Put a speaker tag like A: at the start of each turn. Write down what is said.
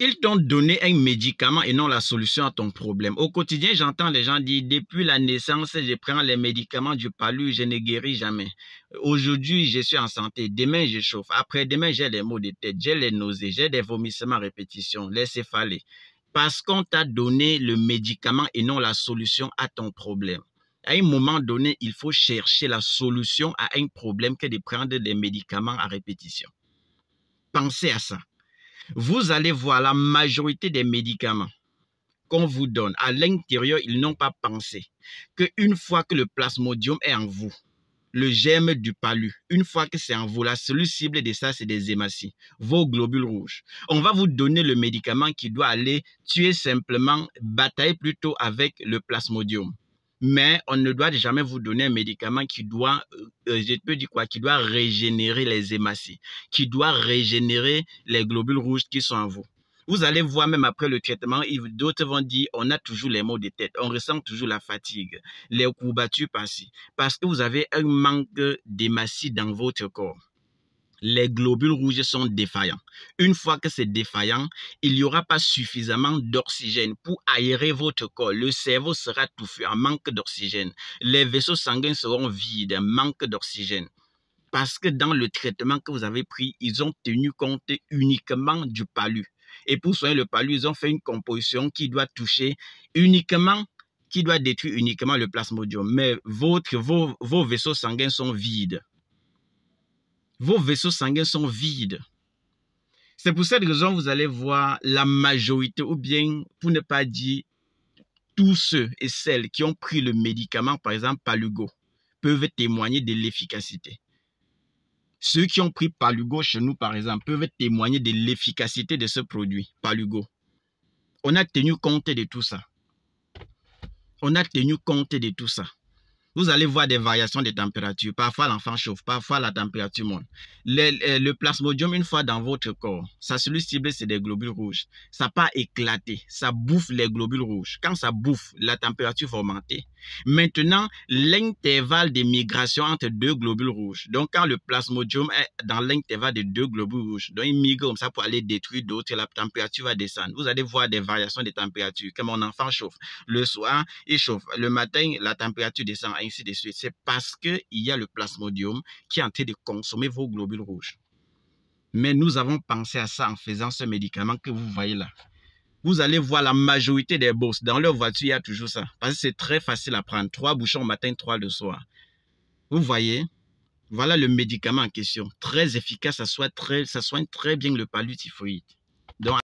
A: Ils t'ont donné un médicament et non la solution à ton problème. Au quotidien, j'entends les gens dire, depuis la naissance, je prends les médicaments du palu, je ne guéris jamais. Aujourd'hui, je suis en santé. Demain, je chauffe. Après-demain, j'ai les maux de tête, j'ai les nausées, j'ai des vomissements à répétition, les céphalées. Parce qu'on t'a donné le médicament et non la solution à ton problème. À un moment donné, il faut chercher la solution à un problème que de prendre des médicaments à répétition. Pensez à ça. Vous allez voir la majorité des médicaments qu'on vous donne. À l'intérieur, ils n'ont pas pensé qu'une fois que le plasmodium est en vous, le germe du palu, une fois que c'est en vous, la cellule cible de ça, c'est des hématies, vos globules rouges. On va vous donner le médicament qui doit aller tuer simplement, batailler plutôt avec le plasmodium. Mais on ne doit jamais vous donner un médicament qui doit, je peux dire quoi, qui doit régénérer les hématies, qui doit régénérer les globules rouges qui sont en vous. Vous allez voir même après le traitement, d'autres vont dire on a toujours les maux de tête, on ressent toujours la fatigue, les courbatures par-ci, parce que vous avez un manque d'hématies dans votre corps. Les globules rouges sont défaillants. Une fois que c'est défaillant, il n'y aura pas suffisamment d'oxygène pour aérer votre corps. Le cerveau sera touffé en manque d'oxygène. Les vaisseaux sanguins seront vides, manque d'oxygène. Parce que dans le traitement que vous avez pris, ils ont tenu compte uniquement du palu. Et pour soigner le palu, ils ont fait une composition qui doit toucher uniquement, qui doit détruire uniquement le plasmodium. Mais vos vaisseaux sanguins sont vides. Vos vaisseaux sanguins sont vides. C'est pour cette raison que vous allez voir la majorité, ou bien, pour ne pas dire tous ceux et celles qui ont pris le médicament, par exemple Palugo, peuvent témoigner de l'efficacité. Ceux qui ont pris Palugo chez nous, par exemple, peuvent témoigner de l'efficacité de ce produit, Palugo. On a tenu compte de tout ça. On a tenu compte de tout ça. Vous allez voir des variations de température. Parfois, l'enfant chauffe, parfois, la température monte. Le plasmodium, une fois dans votre corps, sa cellule cible, c'est des globules rouges. Ça part éclater, ça bouffe les globules rouges. Quand ça bouffe, la température va augmenter. Maintenant, l'intervalle de migration entre deux globules rouges. Donc, quand le plasmodium est dans l'intervalle de deux globules rouges, donc il migre comme ça pour aller détruire d'autres, la température va descendre. Vous allez voir des variations de température. Quand mon enfant chauffe, le soir, il chauffe. Le matin, la température descend, ainsi de suite. C'est parce qu'il y a le plasmodium qui est en train de consommer vos globules rouges. Mais nous avons pensé à ça en faisant ce médicament que vous voyez là. Vous allez voir la majorité des bosses. Dans leur voiture, il y a toujours ça. Parce que c'est très facile à prendre. 3 bouchons au matin, 3 le soir. Vous voyez, voilà le médicament en question. Très efficace, ça soigne très bien le palu typhoïde. Donc,